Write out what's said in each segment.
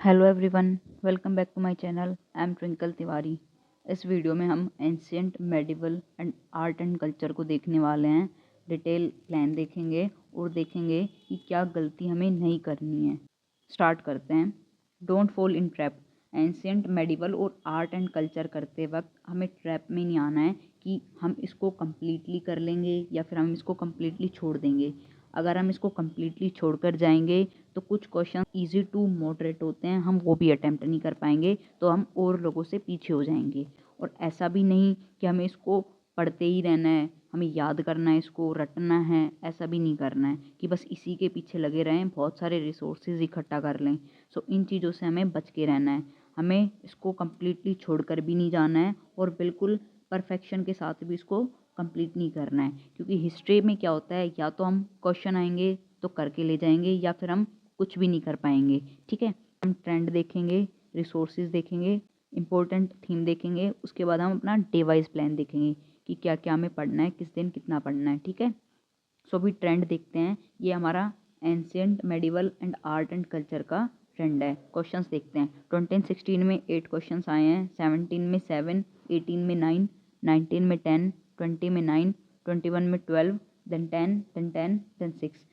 Hello everyone, welcome back to my channel. I am Twinkle Tiwari. इस video में हम ancient medieval and art and culture को देखने वाले हैं। डिटेल प्लान देखेंगे और देखेंगे कि क्या गलती हमें नहीं करनी है। स्टार्ट करते हैं। Don't fall in trap. Ancient medieval और आर्ट एंड कल्चर करते वक्त हमें ट्रैप में नहीं आना है कि हम इसको कम्प्लीटली कर लेंगे या फिर हम इसको कम्प्लीटली छोड़ देंगे। अगर हम इसको कम्प्लीटली छोड़कर जाएंगे तो कुछ क्वेश्चन इजी टू मॉडरेट होते हैं, हम वो भी अटेम्प्ट नहीं कर पाएंगे, तो हम और लोगों से पीछे हो जाएंगे। और ऐसा भी नहीं कि हमें इसको पढ़ते ही रहना है, हमें याद करना है, इसको रटना है, ऐसा भी नहीं करना है कि बस इसी के पीछे लगे रहें, बहुत सारे रिसोर्सेज इकट्ठा कर लें। सो इन चीज़ों से हमें बच के रहना है। हमें इसको कम्प्लीटली छोड़कर भी नहीं जाना है और बिल्कुल परफेक्शन के साथ भी इसको कंप्लीट नहीं करना है, क्योंकि हिस्ट्री में क्या होता है, या तो हम क्वेश्चन आएंगे तो करके ले जाएंगे या फिर हम कुछ भी नहीं कर पाएंगे। ठीक है, हम ट्रेंड देखेंगे, रिसोर्सेज देखेंगे, इंपॉर्टेंट थीम देखेंगे, उसके बाद हम अपना डे वाइज प्लान देखेंगे कि क्या क्या हमें पढ़ना है, किस दिन कितना पढ़ना है। ठीक है, सो अभी ट्रेंड देखते हैं। ये हमारा ancient medieval and art and culture का ट्रेंड है। क्वेश्चंस देखते हैं। 2016 में 8 क्वेश्चंस आए हैं, 17 में 7, 18 में 9, 19 में 10, 20 में 9, 21 में 12, देन 10, देन 10, देन 6।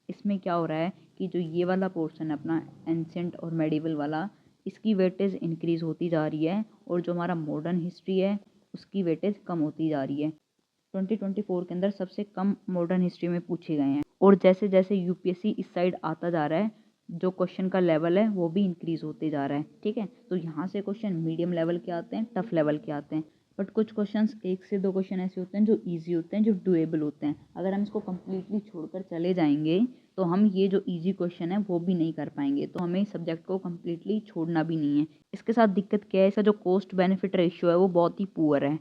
इसमें क्या हो रहा है कि जो ये वाला पोर्शन है अपना एंशियंट और मेडिवल वाला, इसकी वेटेज इंक्रीज होती जा रही है और जो हमारा मॉडर्न हिस्ट्री है उसकी वेटेज कम होती जा रही है। 2024 के अंदर सबसे कम मॉडर्न हिस्ट्री में पूछे गए हैं और जैसे जैसे यूपीएससी इस साइड आता जा रहा है, जो क्वेश्चन का लेवल है वो भी इंक्रीज होते जा रहा है। ठीक है, तो यहाँ से क्वेश्चन मीडियम लेवल के आते हैं, टफ लेवल के आते हैं, बट कुछ क्वेश्चंस 1 से 2 क्वेश्चन ऐसे होते हैं जो इजी होते हैं, जो डुएबल होते हैं। अगर हम इसको कम्प्लीटली छोड़कर चले जाएंगे तो हम ये जो इजी क्वेश्चन है वो भी नहीं कर पाएंगे, तो हमें सब्जेक्ट को कम्प्लीटली छोड़ना भी नहीं है। इसके साथ दिक्कत क्या है, इसका जो कॉस्ट बेनिफिट रेशियो है वो बहुत ही पुअर है।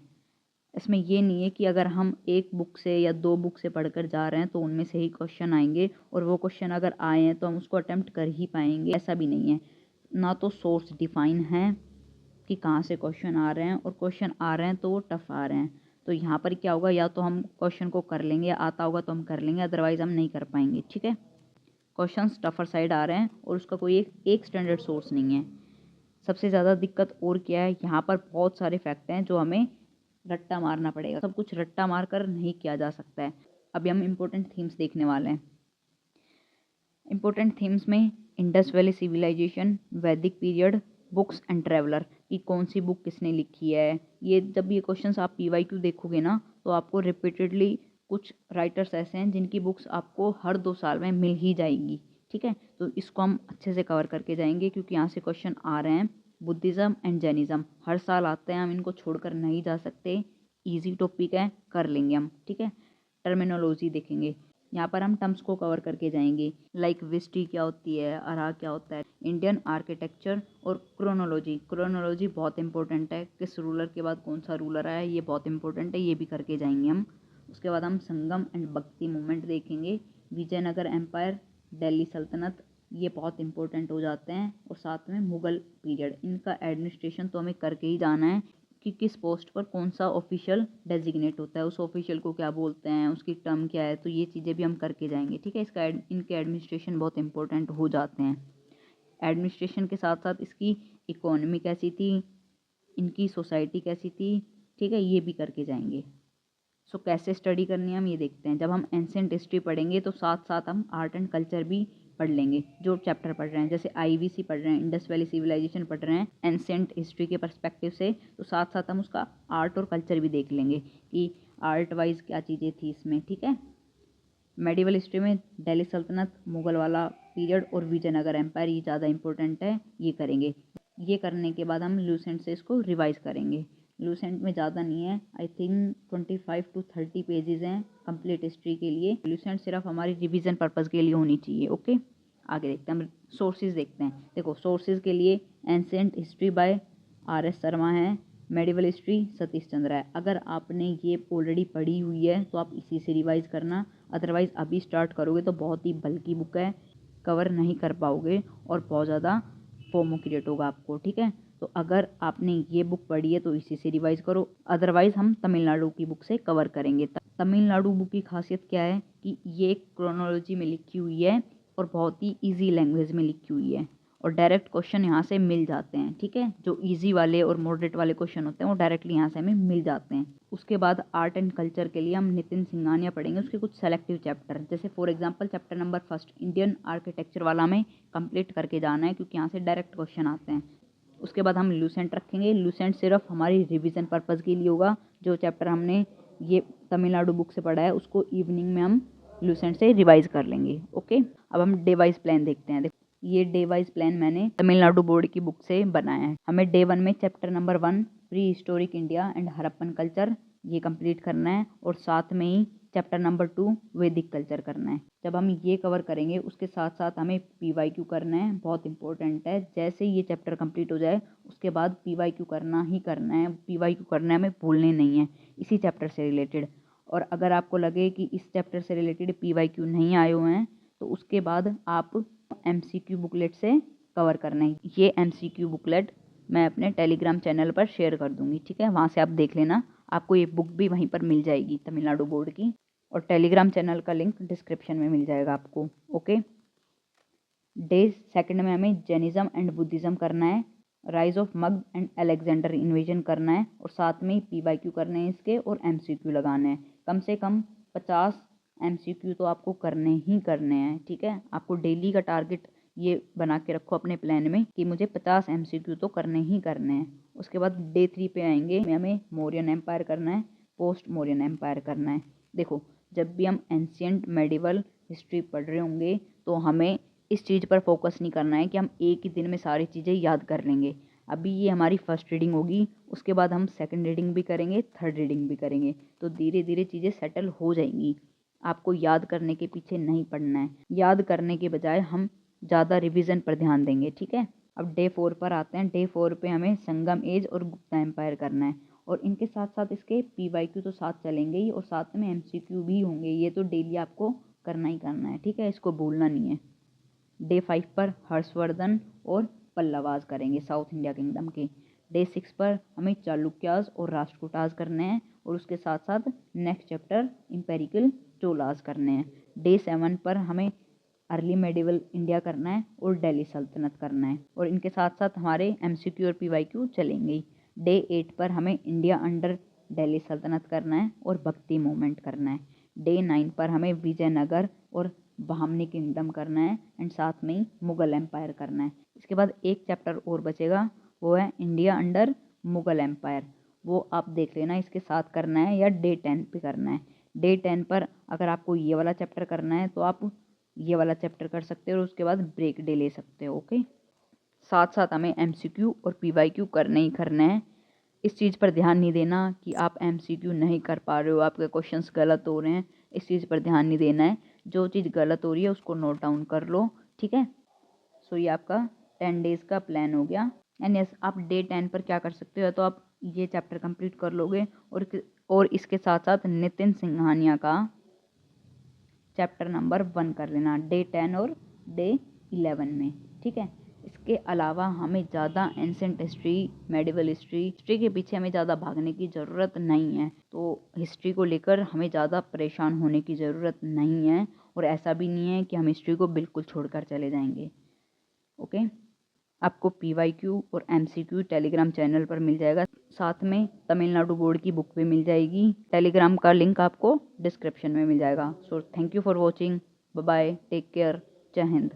इसमें ये नहीं है कि अगर हम एक बुक से या 2 बुक से पढ़कर जा रहे हैं तो उनमें से ही क्वेश्चन आएंगे और वो क्वेश्चन अगर आए हैं तो हम उसको अटेम्प्ट कर ही पाएंगे, ऐसा भी नहीं है। ना तो सोर्स डिफाइन है कि कहाँ से क्वेश्चन आ रहे हैं, और क्वेश्चन आ रहे हैं तो वो टफ आ रहे हैं। तो यहाँ पर क्या होगा, या तो हम क्वेश्चन को कर लेंगे, आता होगा तो हम कर लेंगे, अदरवाइज हम नहीं कर पाएंगे। ठीक है, क्वेश्चन टफर साइड आ रहे हैं और उसका कोई एक स्टैंडर्ड सोर्स नहीं है। सबसे ज़्यादा दिक्कत और क्या है, यहाँ पर बहुत सारे फैक्ट हैं जो हमें रट्टा मारना पड़ेगा, सब कुछ रट्टा मार कर नहीं किया जा सकता है। अभी हम इम्पोर्टेंट थीम्स देखने वाले हैं। इम्पोर्टेंट थीम्स में इंडस वैली सिविलाइजेशन, वैदिक पीरियड, बुक्स एंड ट्रैवलर कि कौन सी बुक किसने लिखी है। ये जब ये क्वेश्चंस आप पीवाईक्यू देखोगे ना तो आपको रिपीटेडली कुछ राइटर्स ऐसे हैं जिनकी बुक्स आपको हर 2 साल में मिल ही जाएगी। ठीक है, तो इसको हम अच्छे से कवर करके जाएंगे क्योंकि यहाँ से क्वेश्चन आ रहे हैं। बुद्धिज़्म एंड जैनिज़्म हर साल आते हैं, हम इनको छोड़कर नहीं जा सकते। ईजी टॉपिक है, कर लेंगे हम। ठीक है, टर्मिनोलॉजी देखेंगे। यहाँ पर हम टर्म्स को कवर करके जाएंगे, लाइक विस्टी क्या होती है, अरा क्या होता है, इंडियन आर्किटेक्चर और क्रोनोलॉजी। क्रोनोलॉजी बहुत इंपॉर्टेंट है, किस रूलर के बाद कौन सा रूलर आया ये बहुत इंपॉर्टेंट है, ये भी करके जाएंगे हम। उसके बाद हम संगम एंड भक्ति मूवमेंट देखेंगे, विजयनगर एम्पायर, दिल्ली सल्तनत, ये बहुत इंपॉर्टेंट हो जाते हैं। और साथ में मुगल पीरियड, इनका एडमिनिस्ट्रेशन तो हमें करके ही जाना है कि किस पोस्ट पर कौन सा ऑफिशियल डेजिग्नेट होता है, उस ऑफिशियल को क्या बोलते हैं, उसकी टर्म क्या है, तो ये चीज़ें भी हम करके जाएंगे। ठीक है, इसका इनके एडमिनिस्ट्रेशन बहुत इंपॉर्टेंट हो जाते हैं। एडमिनिस्ट्रेशन के साथ साथ इसकी इकोनॉमी कैसी थी, इनकी सोसाइटी कैसी थी, ठीक है, ये भी करके जाएंगे। सो कैसे स्टडी करनी है हम ये देखते हैं। जब हम एंशिएंट हिस्ट्री पढ़ेंगे तो साथ साथ हम आर्ट एंड कल्चर भी पढ़ लेंगे। जो चैप्टर पढ़ रहे हैं, जैसे आईवीसी पढ़ रहे हैं, इंडस वैली सिविलाइजेशन पढ़ रहे हैं एंशिएंट हिस्ट्री के पर्सपेक्टिव से, तो साथ साथ हम उसका आर्ट और कल्चर भी देख लेंगे कि आर्ट वाइज क्या चीज़ें थी इसमें। ठीक है, मेडिवल हिस्ट्री में दिल्ली सल्तनत, मुगल वाला पीरियड और विजयनगर एम्पायर, ये ज़्यादा इंपॉर्टेंट है, ये करेंगे। ये करने के बाद हम लूसेंट से इसको रिवाइज करेंगे। लूसेंट में ज़्यादा नहीं है, आई थिंक 25 to 30 पेजेस हैं कंप्लीट हिस्ट्री के लिए। लूसेंट सिर्फ हमारी रिवीजन पर्पज़ के लिए होनी चाहिए। ओके, आगे देखते हैं, हम सोर्सेज देखते हैं। देखो, सोर्सेज के लिए ancient history by RS Sharma है, मेडिवल हिस्ट्री सतीश चंद्र है। अगर आपने ये ऑलरेडी पढ़ी हुई है तो आप इसी से रिवाइज करना, अदरवाइज़ अभी स्टार्ट करोगे तो बहुत ही बल्कि बुक है, कवर नहीं कर पाओगे और बहुत ज़्यादा फोमो क्रिएट होगा आपको। ठीक है, तो अगर आपने ये बुक पढ़ी है तो इसी से रिवाइज करो, अदरवाइज़ हम तमिलनाडु की बुक से कवर करेंगे। तमिलनाडु बुक की खासियत क्या है कि ये क्रोनोलॉजी में लिखी हुई है और बहुत ही ईजी लैंग्वेज में लिखी हुई है, और डायरेक्ट क्वेश्चन यहाँ से मिल जाते हैं, ठीक है। जो इजी वाले और मॉडरेट वाले क्वेश्चन होते हैं वो डायरेक्टली यहाँ से हमें मिल जाते हैं। उसके बाद आर्ट एंड कल्चर के लिए हम नितिन सिंघानिया पढ़ेंगे, उसके कुछ सेलेक्टिव चैप्टर, जैसे for example chapter number 1 Indian architecture वाला हमें कंप्लीट करके जाना है, क्योंकि यहाँ से डायरेक्ट क्वेश्चन आते हैं। उसके बाद हम लूसेंट रखेंगे। लूसेंट सिर्फ हमारी रिवीजन पर्पज़ के लिए होगा। जो चैप्टर हमने ये तमिलनाडु बुक से पढ़ा है उसको इवनिंग में हम लूसेंट से रिवाइज कर लेंगे। ओके, अब हम डे वाइज प्लान देखते हैं। ये डे वाइज प्लान मैंने तमिलनाडु बोर्ड की बुक से बनाया है। हमें डे 1 में chapter number 1 pre historic India and Harappan culture ये कंप्लीट करना है, और साथ में ही चैप्टर नंबर 2 वैदिक कल्चर करना है। जब हम ये कवर करेंगे उसके साथ साथ हमें PYQ करना है, बहुत इंपॉर्टेंट है। जैसे ये चैप्टर कंप्लीट हो जाए उसके बाद PYQ करना ही करना है। PYQ करना है, हमें भूलने नहीं है, इसी चैप्टर से रिलेटेड। और अगर आपको लगे कि इस चैप्टर से रिलेटेड PYQ नहीं आए हुए हैं तो उसके बाद आप MCQ बुकलेट से कवर करना है। ये MCQ बुकलेट मैं अपने टेलीग्राम चैनल पर शेयर कर दूंगी, ठीक है। वहाँ से आप देख लेना, आपको ये बुक भी वहीं पर मिल जाएगी तमिलनाडु बोर्ड की, और टेलीग्राम चैनल का लिंक डिस्क्रिप्शन में मिल जाएगा आपको। ओके, डे 2 में हमें जैनिज्म एंड बुद्धिज़्म करना है, rise of Magadh and Alexander invasion करना है, और साथ में PYQ करने हैं इसके, और MCQ लगाने हैं। कम से कम 50 MCQ तो आपको करने ही करने हैं, ठीक है। आपको डेली का टारगेट ये बना के रखो अपने प्लान में कि मुझे 50 MCQ तो करने ही करने हैं। उसके बाद डे 3 पे आएंगे, हमें मौर्यन एम्पायर करना है, पोस्ट मौर्यन एम्पायर करना है। देखो, जब भी हम एंशियंट मेडिवल हिस्ट्री पढ़ रहे होंगे तो हमें इस चीज़ पर फोकस नहीं करना है कि हम एक ही दिन में सारी चीज़ें याद कर लेंगे। अभी ये हमारी फर्स्ट रीडिंग होगी, उसके बाद हम सेकंड रीडिंग भी करेंगे, थर्ड रीडिंग भी करेंगे, तो धीरे धीरे चीज़ें सेटल हो जाएंगी। आपको याद करने के पीछे नहीं पड़ना है, याद करने के बजाय हम ज़्यादा रिवीजन पर ध्यान देंगे, ठीक है। अब डे 4 पर आते हैं। डे 4 पे हमें संगम एज और गुप्ता एम्पायर करना है, और इनके साथ साथ इसके PYQ तो साथ चलेंगे ही, और साथ में MCQ भी होंगे। ये तो डेली आपको करना ही करना है, ठीक है, इसको भूलना नहीं है। डे 5 पर हर्षवर्धन और पल्लवाज करेंगे, साउथ इंडिया किंगडम के। डे 6 पर हमें चालुक्याज और राष्ट्रकूटाज करने हैं, और उसके साथ साथ नेक्स्ट चैप्टर इम्पेरिकल चोलाज करने हैं। डे 7 पर हमें अर्ली मेडिवल इंडिया करना है और दिल्ली सल्तनत करना है, और इनके साथ साथ हमारे MCQ और PYQ चलेंगे। डे 8 पर हमें इंडिया अंडर दिल्ली सल्तनत करना है और भक्ति मूवमेंट करना है। डे 9 पर हमें विजयनगर और बहामनी किंगडम करना है, एंड साथ में ही मुगल एम्पायर करना है। इसके बाद एक चैप्टर और बचेगा, वो है इंडिया अंडर मुगल एम्पायर। वो आप देख लेना इसके साथ करना है या डे 10 पे करना है। डे 10 पर अगर आपको ये वाला चैप्टर करना है तो आप ये वाला चैप्टर कर सकते हो, और उसके बाद ब्रेक डे ले सकते हो। ओके, साथ साथ हमें MCQ और PYQ करने ही करना है। इस चीज़ पर ध्यान नहीं देना कि आप MCQ नहीं कर पा रहे हो, आपके क्वेश्चंस गलत हो रहे हैं, इस चीज़ पर ध्यान नहीं देना है। जो चीज़ गलत हो रही है उसको नोट डाउन कर लो, ठीक है। सो ये आपका 10 डेज़ का प्लान हो गया। एंड यस, आप डे 10 पर क्या कर सकते हो, तो आप ये चैप्टर कंप्लीट कर लोगे, और इसके साथ साथ नितिन सिंघानिया का चैप्टर नंबर 1 कर लेना डे 10 और डे 11 में, ठीक है। इसके अलावा हमें ज़्यादा एंसेंट हिस्ट्री, मेडिवल हिस्ट्री के पीछे हमें ज़्यादा भागने की ज़रूरत नहीं है। तो हिस्ट्री को लेकर हमें ज़्यादा परेशान होने की ज़रूरत नहीं है, और ऐसा भी नहीं है कि हम हिस्ट्री को बिल्कुल छोड़कर चले जाएंगे। ओके, आपको PYQ और MCQ टेलीग्राम चैनल पर मिल जाएगा, साथ में तमिलनाडु बोर्ड की बुक भी मिल जाएगी। टेलीग्राम का लिंक आपको डिस्क्रिप्शन में मिल जाएगा। So thank you for watching, bye bye, take care, जय हिंद।